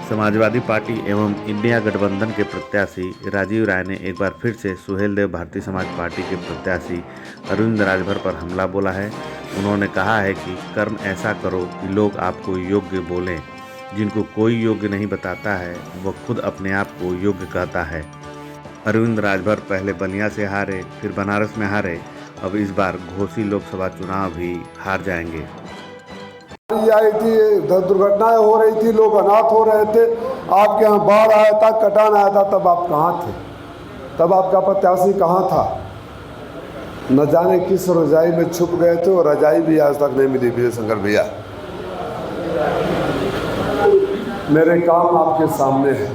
Samajwadi party एवं India गठबंधन के प्रत्याशी राजीव राय ने एक बार फिर से सुहेलदेव भारतीय समाज पार्टी के प्रत्याशी अरविंद राजभर पर हमला बोला है। उन्होंने कहा है कि कर्म ऐसा करो कि लोग आपको योग्य बोलें। जिनको कोई योग्य नहीं बताता है वह खुद अपने आप को योग्य कहता है। अरविंद राजभर पहले बलिया से हारे, फिर बनारस में हारे, अब इस बार घोसी लोकसभा चुनाव भी हार जाएंगे। आई थी, दुर्घटनाएं हो रही थी, लोग अनाथ हो रहे थे, आपके यहाँ बाढ़ आया था, कटान आया था, तब आप कहाँ थे? तब आपका प्रत्याशी कहाँ था? न जाने किस रजाई में छुप गए थे और रजाई भी आज तक नहीं मिली। विजय शंकर भैया, मेरे काम आपके सामने है।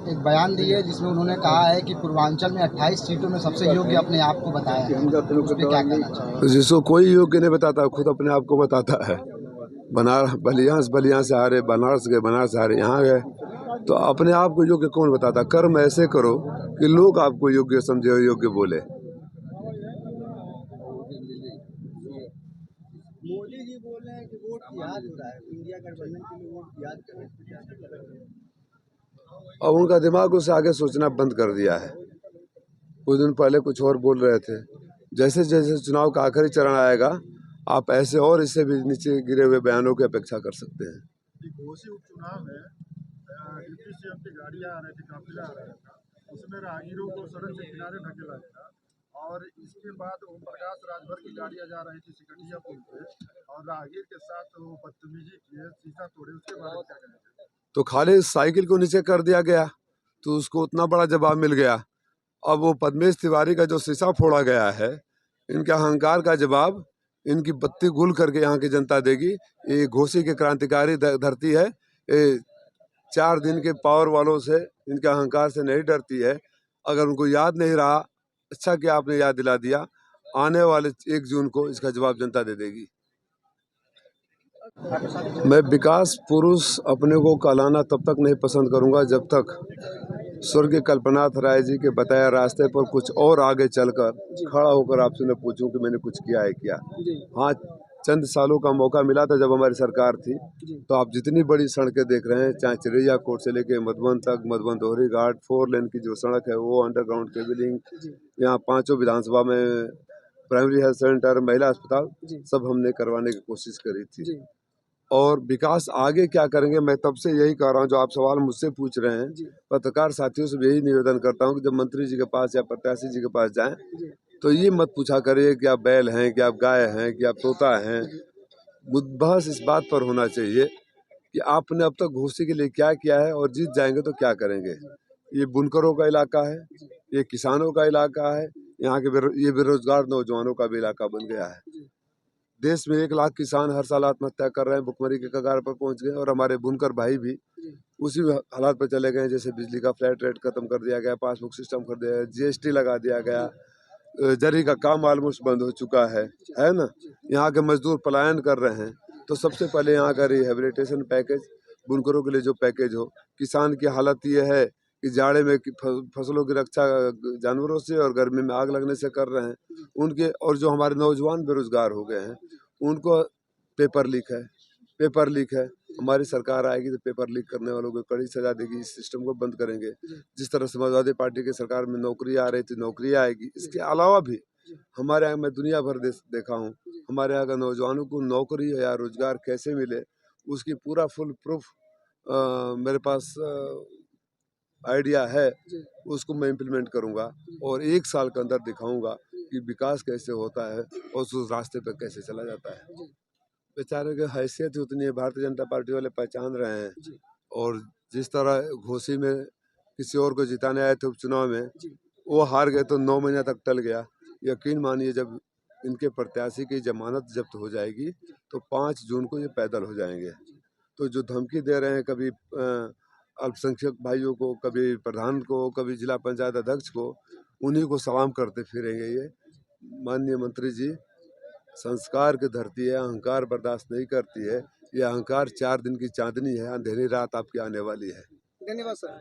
एक बयान दिए जिसमें उन्होंने कहा है कि पूर्वांचल में 28 सीटों में सबसे योग्य अपने आप को बताया है। उस पर क्या कहना चाहिए? जिसको कोई योग्य नहीं बताता खुद अपने आप को बताता है। बलिया से हारे, बनारस गए, बनारस से हारे, यहाँ गए, तो अपने आप को योग्य कौन बताता? कर्म ऐसे करो कि लोग आपको योग्य समझे और योग्य बोले। मोदी जी बोल रहे हैं कि वोट याद हो रहा है, इंडिया गठबंधन के लिए वोट याद कर रहे हैं। अब उनका दिमाग उससे आगे सोचना बंद कर दिया है। कुछ दिन पहले कुछ और बोल रहे थे। जैसे जैसे चुनाव का आखिरी चरण आएगा, आप ऐसे और इससे भी नीचे गिरे हुए बयानों की अपेक्षा कर सकते हैं। घोसी उपचुनाव में डिप्टी सीएम की गाड़ियां आ रही थी, काफिला आ रहा था, उसमें राहगीरों को सड़क के किनारे ढकेला गया और इसके बाद ओम प्रकाश राजभर की गाड़ियां जा रही थी सिकटिया पुल पे और राहगीर के साथ वो बदतमीजी किए, शीशा तोड़े। उसके बारे में क्या कहना? तो खाली साइकिल को नीचे कर दिया गया तो उसको उतना बड़ा जवाब मिल गया। अब वो पद्मेश तिवारी का जो शीशा फोड़ा गया है, इनके अहंकार का जवाब इनकी बत्ती गुल करके यहाँ की जनता देगी। ये घोसी के क्रांतिकारी धरती है। ये 4 दिन के पावर वालों से, इनके अहंकार से नहीं डरती है। अगर उनको याद नहीं रहा, अच्छा कि आपने याद दिला दिया। आने वाले 1 जून को इसका जवाब जनता दे देगी। मैं विकास पुरुष अपने को कहलाना तब तक नहीं पसंद करूंगा जब तक स्वर्गीय कल्पनाथ राय जी के बताया रास्ते पर कुछ और आगे चलकर खड़ा होकर आपसे न पूछूं कि मैंने कुछ किया है क्या। हाँ, चंद सालों का मौका मिला था जब हमारी सरकार थी, तो आप जितनी बड़ी सड़कें देख रहे हैं, चाहे चिड़ैया कोट से लेके मधुबन तक, मधुबन दोहरी घाट 4 लेन की जो सड़क है वो, अंडरग्राउंड केबलिंग, यहाँ 5 विधानसभा में प्राइमरी हेल्थ सेंटर, महिला अस्पताल, सब हमने करवाने की कोशिश करी थी। और विकास आगे क्या करेंगे, मैं तब से यही कह रहा हूँ जो आप सवाल मुझसे पूछ रहे हैं। पत्रकार साथियों से भी यही निवेदन करता हूँ कि जब मंत्री जी के पास या प्रत्याशी जी के पास जाएं तो ये मत पूछा करिए कि आप बैल हैं, कि आप गाय हैं, कि आप तोता हैं। बहस इस बात पर होना चाहिए कि आपने अब तक घोसी के लिए क्या किया है और जीत जाएंगे तो क्या करेंगे। ये बुनकरों का इलाका है, ये किसानों का इलाका है, यहाँ के ये बेरोजगार नौजवानों का भी इलाका बन गया है। देश में 1 लाख किसान हर साल आत्महत्या कर रहे हैं, भुखमरी के कगार पर पहुंच गए, और हमारे बुनकर भाई भी उसी हालात पर चले गए। जैसे बिजली का फ्लैट रेट खत्म कर दिया गया, पासबुक सिस्टम कर दिया गया, जीएसटी लगा दिया गया, जरी का काम ऑलमोस्ट बंद हो चुका है ना। यहाँ के मजदूर पलायन कर रहे हैं। तो सबसे पहले यहाँ का रिहेबिलिटेशन पैकेज, बुनकरों के लिए जो पैकेज हो। किसान की हालत ये है कि जाड़े में फसलों की रक्षा जानवरों से और गर्मी में आग लगने से कर रहे हैं उनके, और जो हमारे नौजवान बेरोजगार हो गए हैं उनको पेपर लीक है। हमारी सरकार आएगी तो पेपर लीक करने वालों को कड़ी सजा देगी, इस सिस्टम को बंद करेंगे। जिस तरह समाजवादी पार्टी की सरकार में नौकरी आ रही थी, नौकरी आएगी। इसके अलावा भी हमारे यहाँ, मैं दुनिया भर देखा हूँ, हमारे यहाँ का नौजवानों को नौकरी या रोजगार कैसे मिले, उसकी पूरा फुल प्रूफ मेरे पास आइडिया है। उसको मैं इम्प्लीमेंट करूँगा और 1 साल के अंदर दिखाऊंगा कि विकास कैसे होता है और उस रास्ते पर कैसे चला जाता है। बेचारे की हैसियत उतनी है, भारतीय जनता पार्टी वाले पहचान रहे हैं। और जिस तरह घोसी में किसी और को जिताने आए थे उपचुनाव में, वो हार गए तो 9 महीने तक टल गया। यकीन मानिए जब इनके प्रत्याशी की जमानत जब्त हो जाएगी तो 5 जून को ये पैदल हो जाएंगे। तो जो धमकी दे रहे हैं, कभी अल्पसंख्यक भाइयों को, कभी प्रधान को, कभी जिला पंचायत अध्यक्ष को, उन्हीं को सलाम करते फिरेंगे। ये माननीय मंत्री जी, संस्कार की धरती है, अहंकार बर्दाश्त नहीं करती है। ये अहंकार 4 दिन की चांदनी है, अंधेरी रात आपकी आने वाली है। धन्यवाद सर।